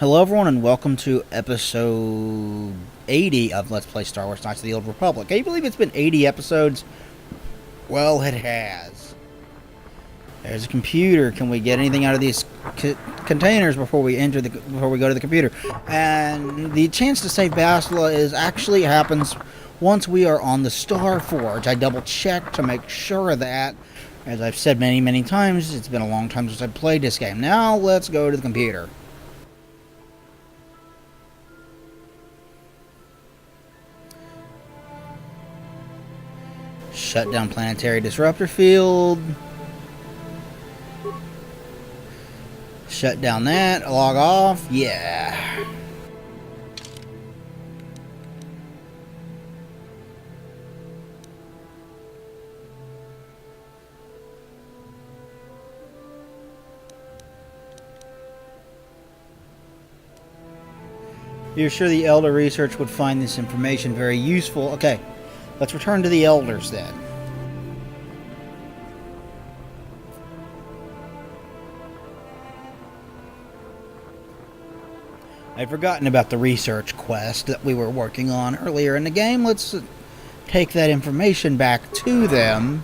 Hello, everyone, and welcome to episode 80 of Let's Play Star Wars Knights of the Old Republic. Can you believe it's been 80 episodes? Well, it has. There's a computer. Can we get anything out of these containers before we go to the computer? And the chance to save Bastila actually happens once we are on the Star Forge. I double checked to make sure of that. As I've said many times, it's been a long time since I've played this game. Now let's go to the computer. Shut down planetary disruptor field. Shut down that. Log off. Yeah. You're sure the Elder Research would find this information very useful? Okay. Let's return to the Elders then. I'd forgotten about the research quest that we were working on earlier in the game. Let's take that information back to them.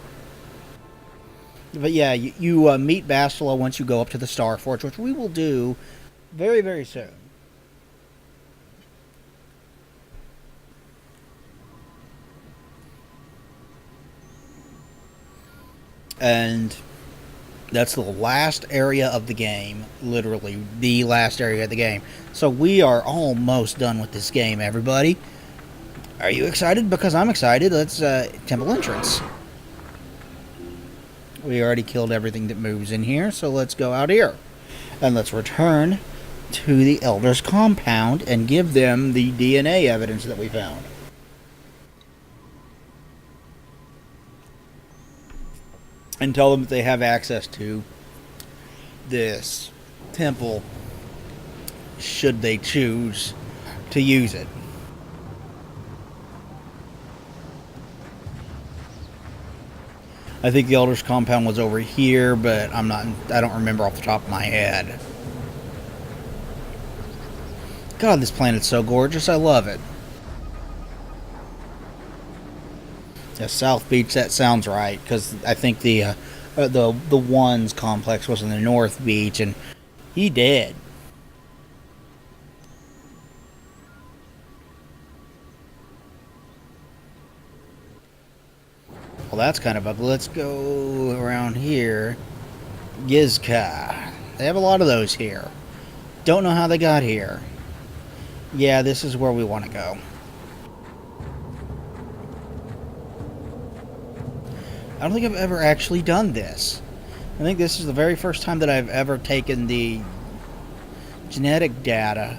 But yeah, you meet Bastila once you go up to the Star Forge, which we will do very soon. And that's the last area of the game, literally the last area of the game. So we are almost done with this game, everybody. Are you excited? Because I'm excited. Let's temple entrance. We already killed everything that moves in here, so let's go out here. And let's return to the Elders' compound and give them the DNA evidence that we found. And tell them that they have access to this temple should they choose to use it. I think the Elder's compound was over here, but I don't remember off the top of my head. God, this planet's so gorgeous. I love it. Yeah, South Beach, that sounds right, because I think the One's complex was in the North Beach, and he did. Well, that's kind of ugly. Let's go around here. Gizka. They have a lot of those here. Don't know how they got here. Yeah, this is where we want to go. I don't think I've ever actually done this. I think this is the very first time that I've ever taken the genetic data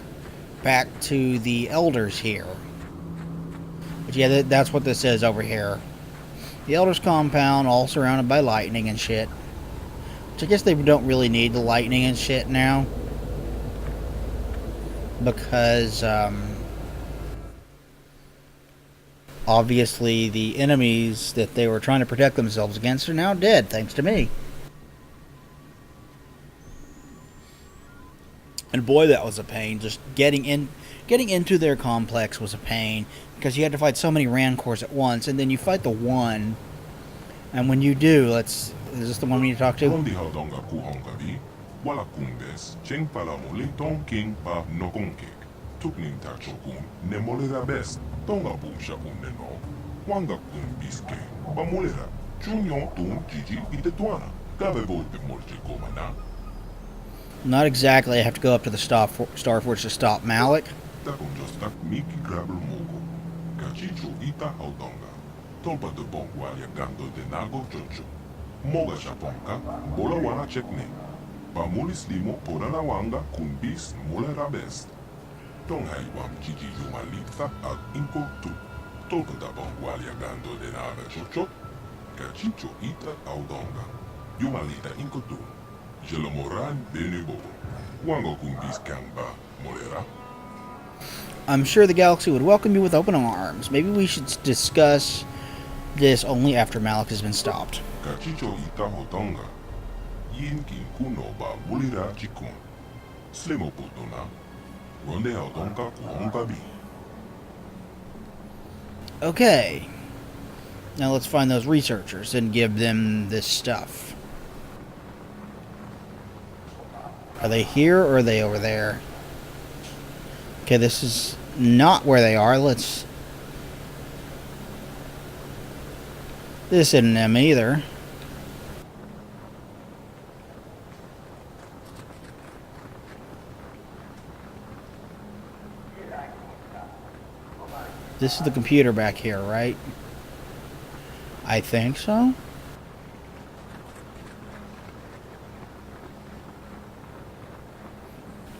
back to the Elders here. But yeah, that's what this is over here. The Elders compound, all surrounded by lightning and shit. Which I guess they don't really need the lightning and shit now. Because, obviously, the enemies that they were trying to protect themselves against are now dead, thanks to me. And boy, that was a pain. Just getting into their complex was a pain, because you had to fight so many Rancors at once, and then you fight the one. And when you do, is this the one we need to talk to? Tukning tachokun ne molera best tonga bumsha uneno wanga kun biske ba molera chunyo tun gigi itetuana gabe volte molche komana. Not exactly. I have to go up to the Star Forge to stop Malak. Takon just tak miki grabel mogo kachicho ita haudonga tolpa de bongwalia gando de nago chocho moga shaponka bola wana chekne ba mulis limo porana wanga kun bis molera best. Tonghai wam Gigi Yumalitha ad Inko tu. Tolka da bongwalia gando de nara chocho. Cachicho ita audonga. Yumalita Inko tu. Jelomoran benebo. Wango kumbis kamba molera. I'm sure the galaxy would welcome you with open arms. Maybe we should discuss this only after Malak has been stopped. Cachicho ita hodonga. Yin kin kuno ba mulira chikun. Slemo putuna. Ronde Aldonka Kuhongabi. Okay. Now let's find those researchers and give them this stuff. Are they here or are they over there? Okay, this is not where they are. Let's... This isn't them either. This is the computer back here, right? I think so.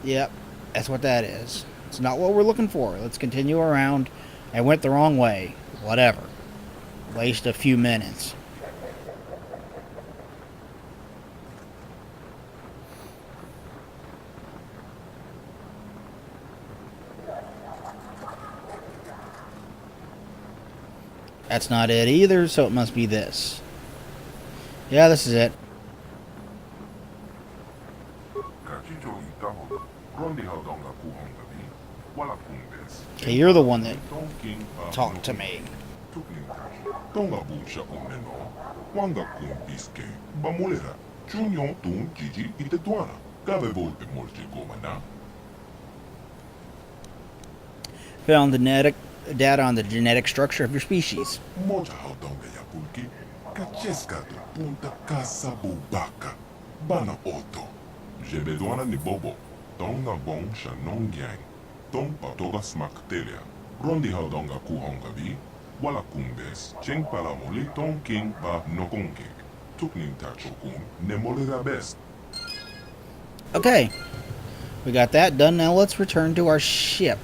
Yep, that's what that is. It's not what we're looking for. Let's continue around. I went the wrong way. Whatever. Waste a few minutes. That's not it either, so it must be this. Yeah, this is it. Okay, you're the one that talked to me. Tonga Busha Uneno, Wanga Kun Biske, Bamulera, Junior Tun Gigi Itetuana, Gabe Volpe Molche Gomana. Found the data on the genetic structure of your species. Moja Haudonga Yapulki, Kacheska to Punta Casa Bubaka, Bana Oto, Jebeduana ni Bobo, Tonga Bon Shanong Yang, Tom Patoga Smaktelia, Rondi Haudonga Kuhongabi, Wala Kumbes, Cheng Palamoli, Tom King Pa Nokongek, Tukning Tachokun, Nemolera Best. Okay. We got that done. Now let's return to our ship.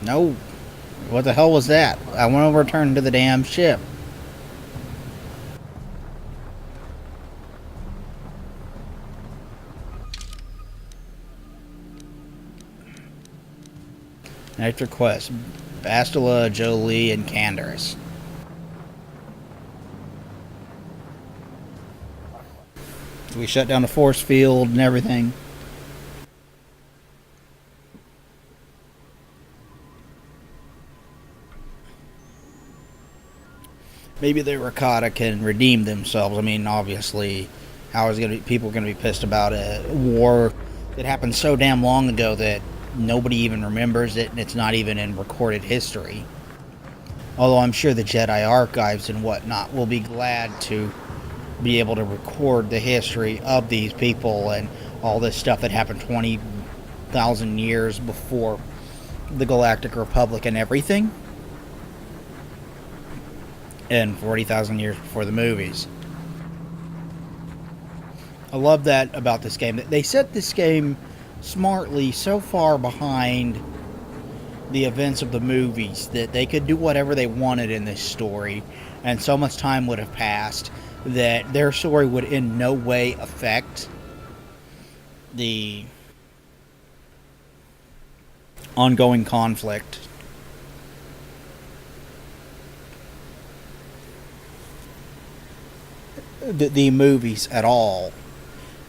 No. What the hell was that? I want to return to the damn ship. Next request. Bastila, Jolie, and Candaris. We shut down the force field and everything. Maybe the Rakata can redeem themselves. I mean, obviously, how is people going to be pissed about a war that happened so damn long ago that nobody even remembers it, and it's not even in recorded history. Although I'm sure the Jedi archives and whatnot will be glad to be able to record the history of these people and all this stuff that happened 20,000 years before the Galactic Republic and everything. And 40,000 years before the movies. I love that about this game. They set this game smartly so far behind the events of the movies that they could do whatever they wanted in this story, and so much time would have passed that their story would in no way affect the ongoing conflict. The movies at all.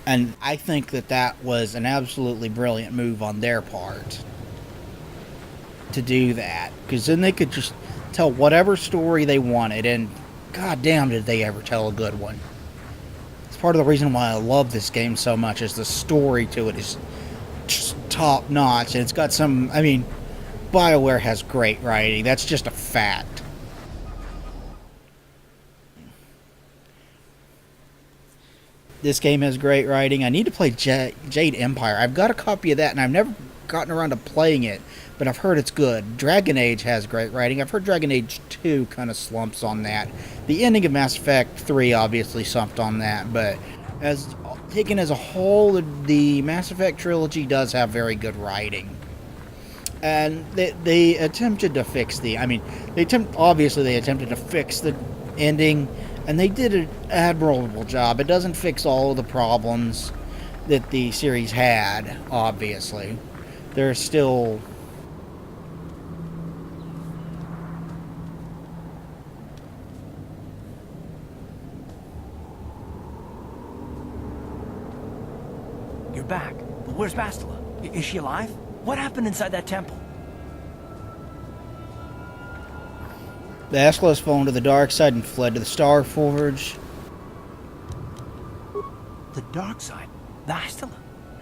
And I think that was an absolutely brilliant move on their part to do that, because then they could just tell whatever story they wanted, and goddamn did they ever tell a good one. It's part of the reason why I love this game so much, is the story to it is just top notch, and it's got some, I mean, BioWare has great writing, that's just a fact. This game has great writing. I need to play Jade Empire. I've got a copy of that, and I've never gotten around to playing it, but I've heard it's good. Dragon Age has great writing. I've heard Dragon Age 2 kind of slumps on that. The ending of Mass Effect 3 obviously slumped on that, but as taken as a whole, the Mass Effect trilogy does have very good writing. And they attempted to fix obviously they attempted to fix the ending, and they did an admirable job. It doesn't fix all of the problems that the series had, obviously. There's still... you're back. But where's Bastila? Is she alive? What happened inside that temple? Bastila has fallen to the dark side and fled to the Star Forge. The dark side? Bastila?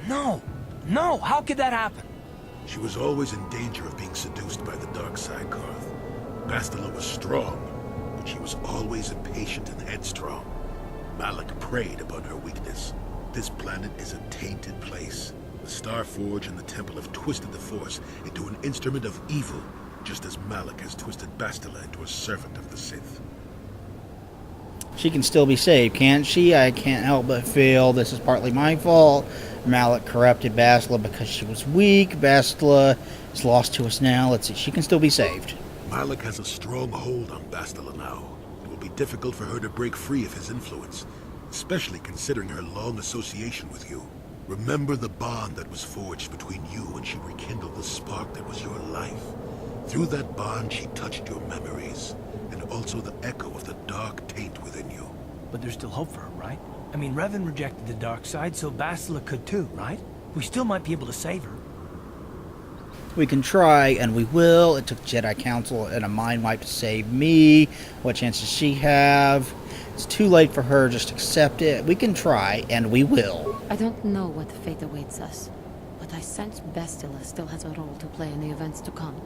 No! No! How could that happen? She was always in danger of being seduced by the dark side, Karth. Bastila was strong, but she was always impatient and headstrong. Malak preyed upon her weakness. This planet is a tainted place. The Star Forge and the Temple have twisted the Force into an instrument of evil, just as Malak has twisted Bastila into a servant of the Sith. She can still be saved, can't she? I can't help but feel this is partly my fault. Malak corrupted Bastila because she was weak. Bastila is lost to us now. Let's see. She can still be saved. Malak has a strong hold on Bastila now. It will be difficult for her to break free of his influence, especially considering her long association with you. Remember the bond that was forged between you when she rekindled the spark that was your life. Through that bond, she touched your memories, and also the echo of the dark taint within you. But there's still hope for her, right? I mean, Revan rejected the dark side, so Bastila could too, right? We still might be able to save her. We can try, and we will. It took Jedi Council and a mind wipe to save me. What chance does she have? It's too late for her. Just accept it. We can try, and we will. I don't know what fate awaits us, but I sense Bastila still has a role to play in the events to come.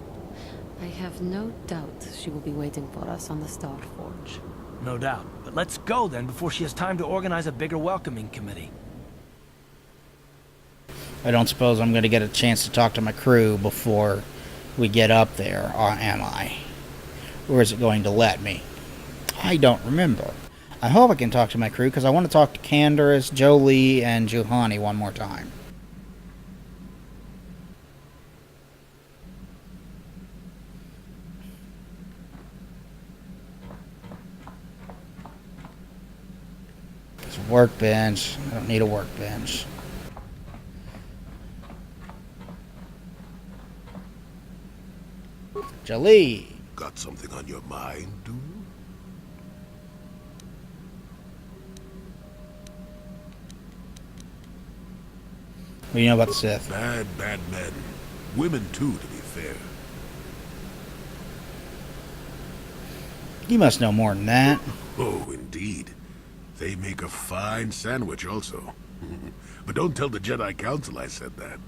I have no doubt she will be waiting for us on the Star Forge. No doubt. But let's go then before she has time to organize a bigger welcoming committee. I don't suppose I'm going to get a chance to talk to my crew before we get up there, am I? Or is it going to let me? I don't remember. I hope I can talk to my crew because I want to talk to Canderous, Jolee, and Juhani one more time. It's a workbench. I don't need a workbench. Jolee. Got something on your mind, dude? What do you know about the Sith? Bad men. Women too, to be fair. You must know more than that. Oh, indeed. They make a fine sandwich also. But don't tell the Jedi Council I said that.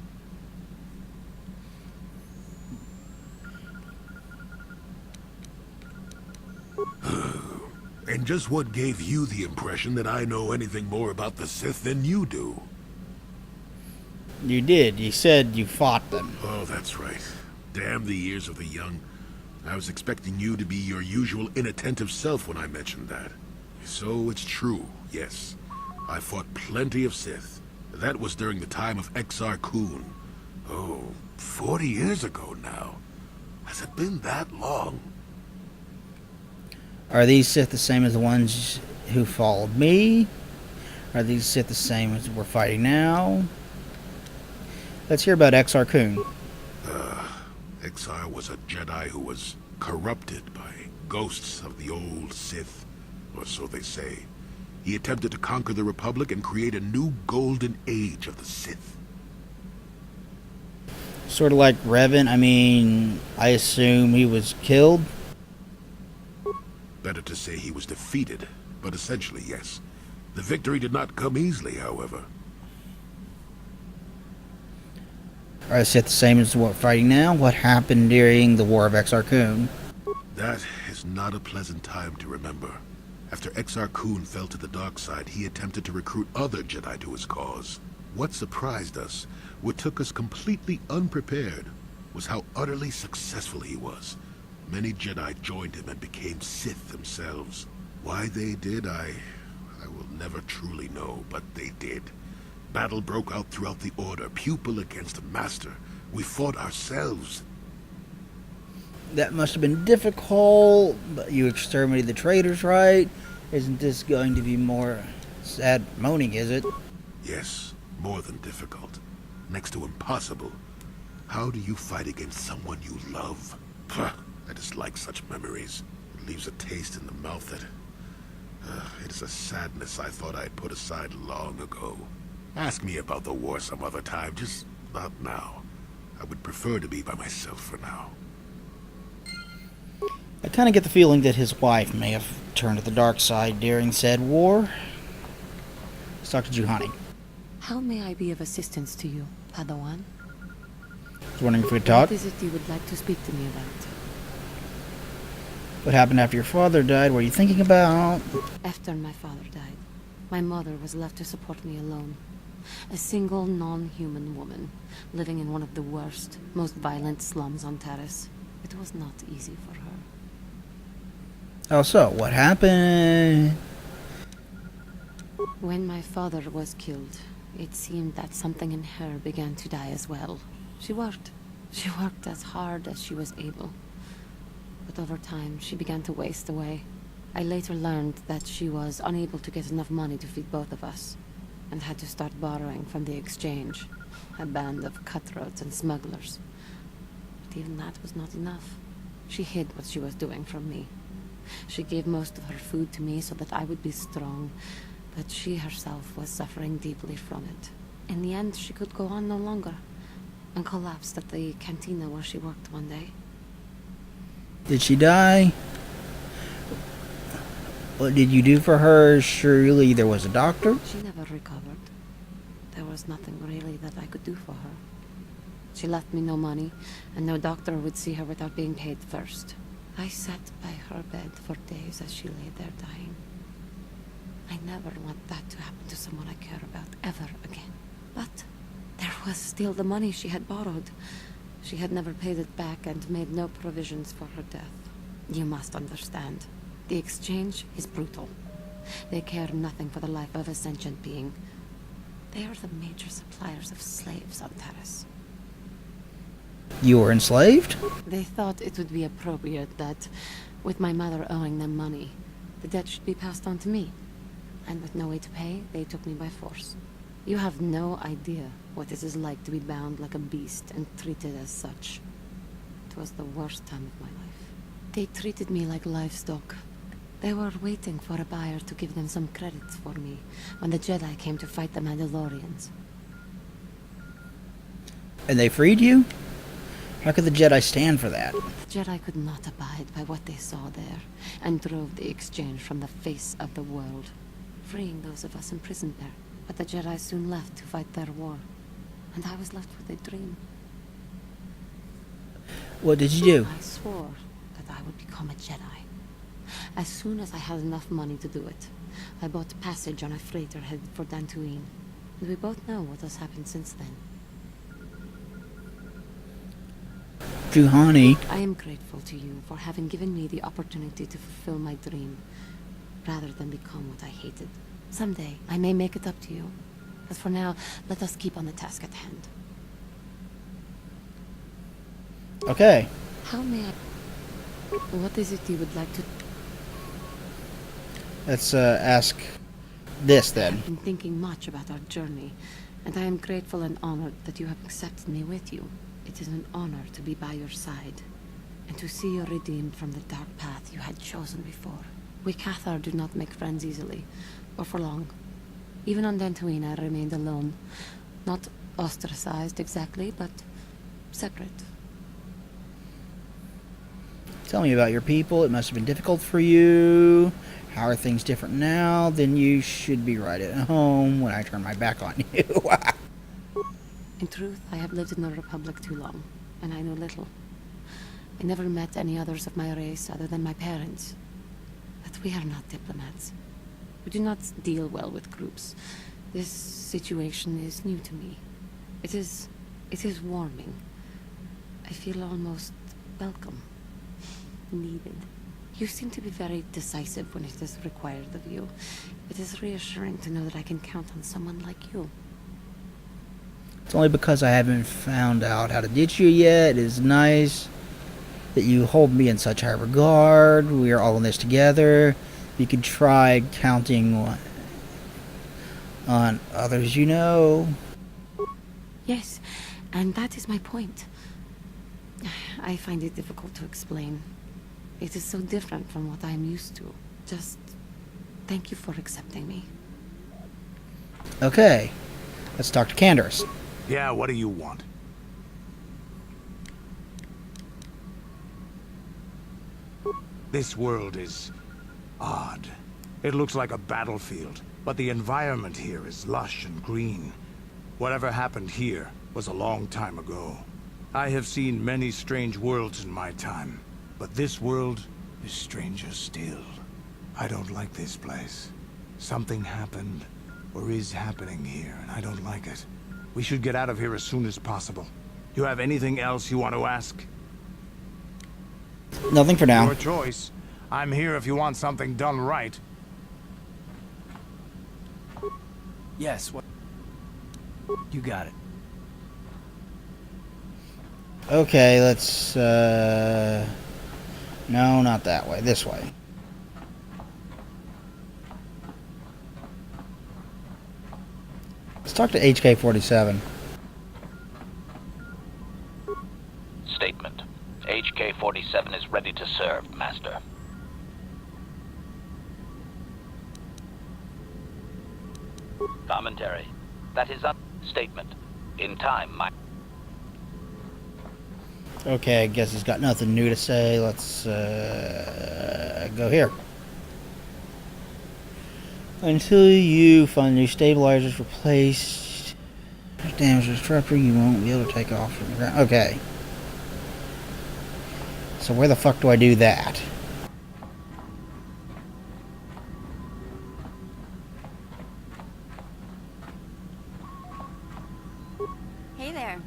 And just what gave you the impression that I know anything more about the Sith than you do? You did. You said you fought them. Oh, that's right. Damn the years of the young. I was expecting you to be your usual inattentive self when I mentioned that. So it's true, yes. I fought plenty of Sith. That was during the time of Exar Kun. Oh, 40 years ago now. Has it been that long? Are these Sith the same as the ones who followed me? Are these Sith the same as we're fighting now? Let's hear about Exar Kun. Exar was a Jedi who was corrupted by ghosts of the old Sith, or so they say. He attempted to conquer the Republic and create a new golden age of the Sith. Sort of like Revan. I mean, I assume he was killed. Better to say he was defeated, but essentially, yes. The victory did not come easily, however. Are the Sith the same as what we're fighting now? What happened during the War of Exar Kun? That is not a pleasant time to remember. After Exar Kun fell to the dark side, he attempted to recruit other Jedi to his cause. What surprised us, what took us completely unprepared, was how utterly successful he was. Many Jedi joined him and became Sith themselves. Why they did, I will never truly know, but they did. Battle broke out throughout the Order, pupil against master. We fought ourselves. That must have been difficult, but you exterminated the traitors, right? Isn't this going to be more sad moaning, is it? Yes, more than difficult. Next to impossible. How do you fight against someone you love? Pah, I dislike such memories. It leaves a taste in the mouth that... it is a sadness I thought I had put aside long ago. Ask me about the war some other time, just not now. I would prefer to be by myself for now. I kind of get the feeling that his wife may have turned to the dark side during said war. Let's talk to Juhani. How may I be of assistance to you, Padawan? I was wondering if we could talk. What is it you would like to speak to me about? What happened after your father died? What are you thinking about? After my father died, my mother was left to support me alone. A single non-human woman, living in one of the worst, most violent slums on Taris. It was not easy for her. Oh, so what happened? When my father was killed, it seemed that something in her began to die as well. She worked. She worked as hard as she was able. But over time, she began to waste away. I later learned that she was unable to get enough money to feed both of us, and had to start borrowing from the exchange, a band of cutthroats and smugglers. But even that was not enough. She hid what she was doing from me. She gave most of her food to me so that I would be strong, but she herself was suffering deeply from it. In the end, she could go on no longer, and collapsed at the cantina where she worked one day. Did she die? What did you do for her? Surely there was a doctor? She never recovered. There was nothing really that I could do for her. She left me no money, and no doctor would see her without being paid first. I sat by her bed for days as she lay there dying. I never want that to happen to someone I care about ever again. But there was still the money she had borrowed. She had never paid it back and made no provisions for her death. You must understand. The exchange is brutal. They care nothing for the life of a sentient being. They are the major suppliers of slaves on Taris. You were enslaved? They thought it would be appropriate that, with my mother owing them money, the debt should be passed on to me. And with no way to pay, they took me by force. You have no idea what it is like to be bound like a beast and treated as such. It was the worst time of my life. They treated me like livestock. They were waiting for a buyer to give them some credit for me when the Jedi came to fight the Mandalorians. And they freed you? How could the Jedi stand for that? The Jedi could not abide by what they saw there, and drove the exchange from the face of the world, freeing those of us imprisoned there. But the Jedi soon left to fight their war, and I was left with a dream. What did you do? I swore that I would become a Jedi. As soon as I had enough money to do it, I bought passage on a freighter headed for Dantooine, and we both know what has happened since then. Juhani. I am grateful to you for having given me the opportunity to fulfill my dream, rather than become what I hated. Someday, I may make it up to you, but for now, let us keep on the task at hand. Okay. How may I... What is it you would like to... Let's ask this then. I've been thinking much about our journey, and I am grateful and honored that you have accepted me with you. It is an honor to be by your side, and to see you redeemed from the dark path you had chosen before. We Cathar do not make friends easily, or for long. Even on Dantooine I remained alone. Not ostracized exactly, but separate. Tell me about your people. It must have been difficult for you. How are things different now? Then you should be right at home when I turn my back on you. In truth, I have lived in the Republic too long, and I know little. I never met any others of my race other than my parents. But we are not diplomats. We do not deal well with groups. This situation is new to me. It is warming. I feel almost welcome. Needed. You seem to be very decisive when it is required of you. It is reassuring to know that I can count on someone like you. It's only because I haven't found out how to ditch you yet. It is nice that you hold me in such high regard. We are all in this together. You could try counting on others you know. Yes, and that is my point. I find it difficult to explain. It is so different from what I am used to. Just thank you for accepting me. Okay. Let's talk to Canderous. Yeah, what do you want? This world is odd. It looks like a battlefield, but the environment here is lush and green. Whatever happened here was a long time ago. I have seen many strange worlds in my time, but this world is stranger still. I don't like this place. Something happened, or is happening here, and I don't like it. We should get out of here as soon as possible. You have anything else you want to ask? Nothing for now. Your choice. I'm here if you want something done right. Yes, what? You got it. Okay, let's, no, not that way. This way. Let's talk to HK-47. Statement. HK-47 is ready to serve, Master. Commentary. That is a statement. In time, my... Okay, I guess he's got nothing new to say. Let's, go here. Until you find new stabilizers replaced, damage disruptor, you won't be able to take off from the ground. Okay. So where the fuck do I do that? Hey there.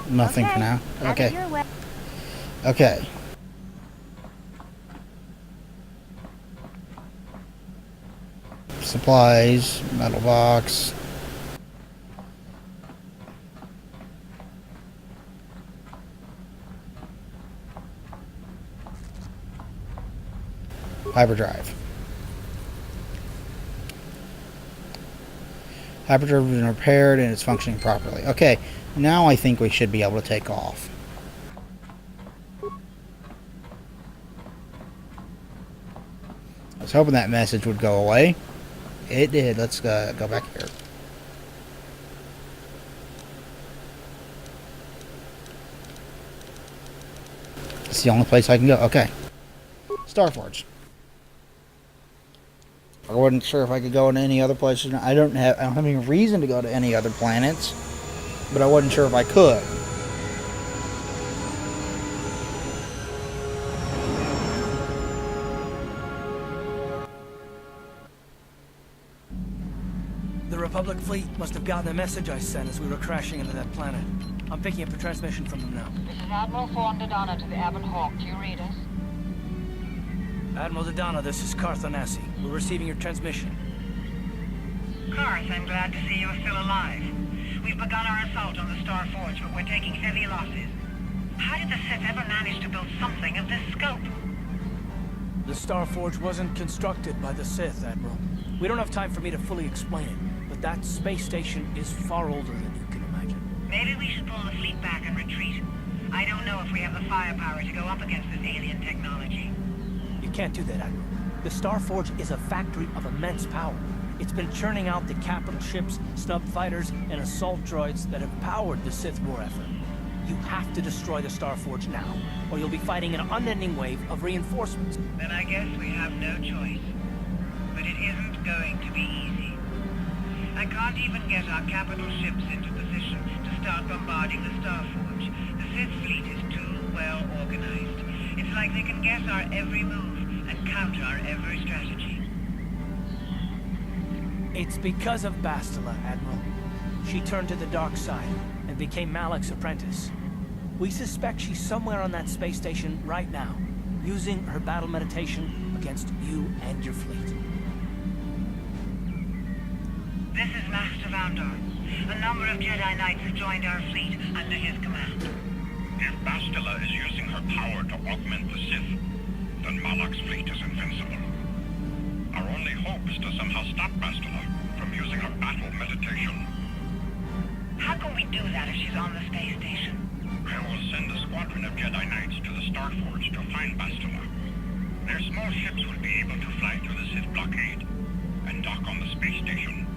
Nothing for now. Have it Okay. your way. Okay. Supplies, metal box. Hyperdrive. Hyperdrive has been repaired and it's functioning properly. Okay, now I think we should be able to take off. I was hoping that message would go away. It did. Let's go back here. It's the only place I can go. Okay. Starforge. I wasn't sure if I could go to any other places. I don't have any reason to go to any other planets, but I wasn't sure if I could. The Republic fleet must have gotten the message I sent as we were crashing into that planet. I'm picking up a transmission from them now. This is Admiral Thorn Dodonna to the Avon Hawk. Do you read us? Admiral Dodonna, this is Carth Onasi. We're receiving your transmission. Karth, I'm glad to see you are still alive. We've begun our assault on the Star Forge, but we're taking heavy losses. How did the Sith ever manage to build something of this scope? The Star Forge wasn't constructed by the Sith, Admiral. We don't have time for me to fully explain it, but that space station is far older than you can imagine. Maybe we should pull the fleet back and retreat. I don't know if we have the firepower to go up against this alien technology. You can't do that, Admiral. The Star Forge is a factory of immense power. It's been churning out the capital ships, snub fighters, and assault droids that have powered the Sith war effort. You have to destroy the Star Forge now, or you'll be fighting an unending wave of reinforcements. Then I guess we have no choice. But it isn't going to be easy. I can't even get our capital ships into position to start bombarding the Star Forge. The Sith fleet is too well organized. It's like they can guess our every move and counter our every strategy. It's because of Bastila, Admiral. She turned to the dark side and became Malak's apprentice. We suspect she's somewhere on that space station right now, using her battle meditation against you and your fleet. This is Master Vandor. A number of Jedi Knights have joined our fleet under his command. If Bastila is using her power to augment the Sith, then Malak's fleet is invincible. Our only hope is to somehow stop Bastila from using her battle meditation. How can we do that if she's on the space station? I will send a squadron of Jedi Knights to the Star Forge to find Bastila. Their small ships will be able to fly through the Sith blockade and dock on the space station.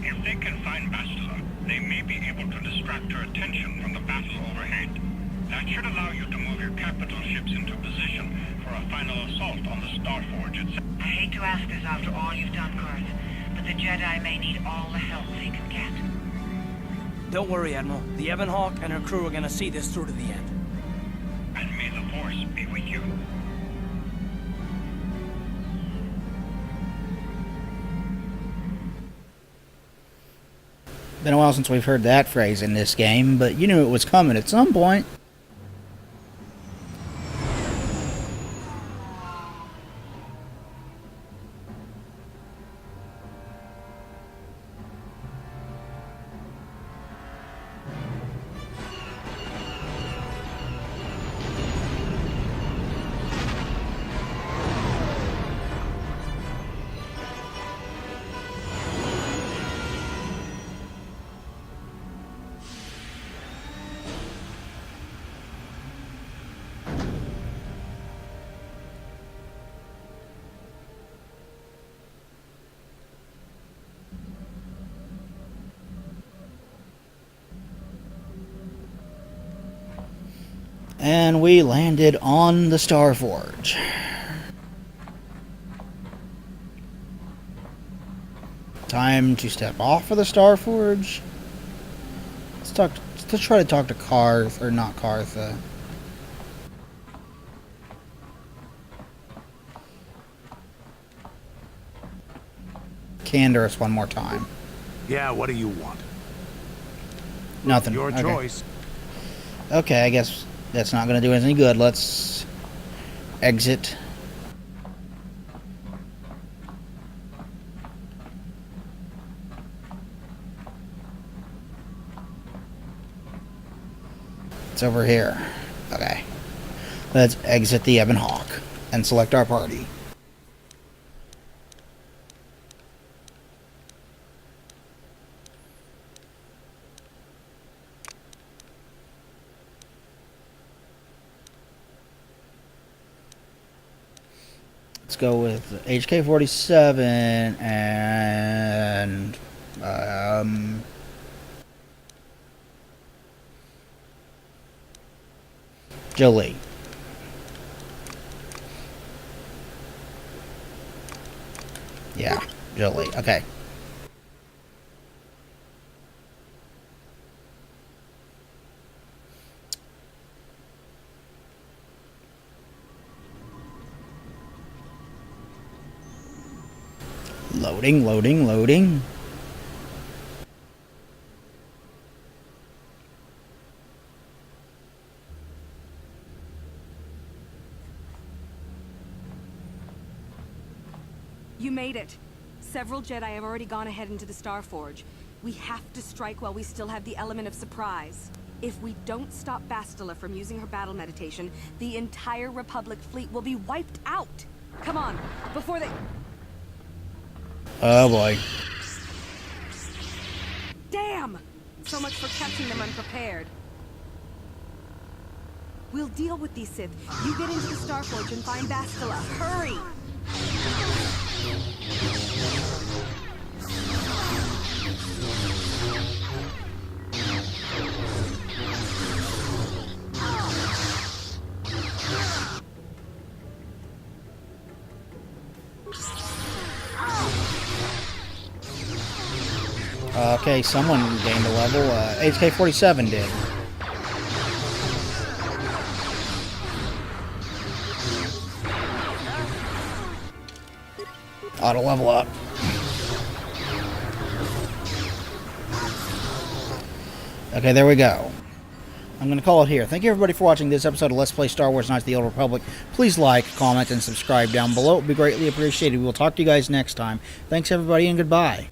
If they can find Bastila, they may be able to distract her attention from the battle overhead. That should allow you to move your capital ships into position for a final assault on the Starforge itself. I hate to ask this after all you've done, Karth, but the Jedi may need all the help they can get. Don't worry, Admiral. The Ebon Hawk and her crew are gonna see this through to the end. And may the Force be with you. Been a while since we've heard that phrase in this game, but you knew it was coming at some point. And we landed on the Starforge. Time to step off of the Starforge. Let's try to talk to Karth, or not Karth. Canderous one more time. Yeah, what do you want? Nothing. Your Okay. choice. Okay, I guess that's not going to do us any good. Let's exit. It's over here. Okay. Let's exit the Ebon Hawk and select our party. Let's go with HK-47 and Jolee. Yeah, Jolee. Okay. Loading, loading, loading. You made it. Several Jedi have already gone ahead into the Starforge. We have to strike while we still have the element of surprise. If we don't stop Bastila from using her battle meditation, the entire Republic fleet will be wiped out. Come on, before they... Oh boy. Damn! So much for catching them unprepared. We'll deal with these Sith. You get into the Starforge and find Bastila. Hurry! Okay, someone gained a level. HK-47 did. Auto level up. Okay, there we go. I'm going to call it here. Thank you everybody for watching this episode of Let's Play Star Wars Knights of the Old Republic. Please like, comment, and subscribe down below. It would be greatly appreciated. We will talk to you guys next time. Thanks everybody and goodbye.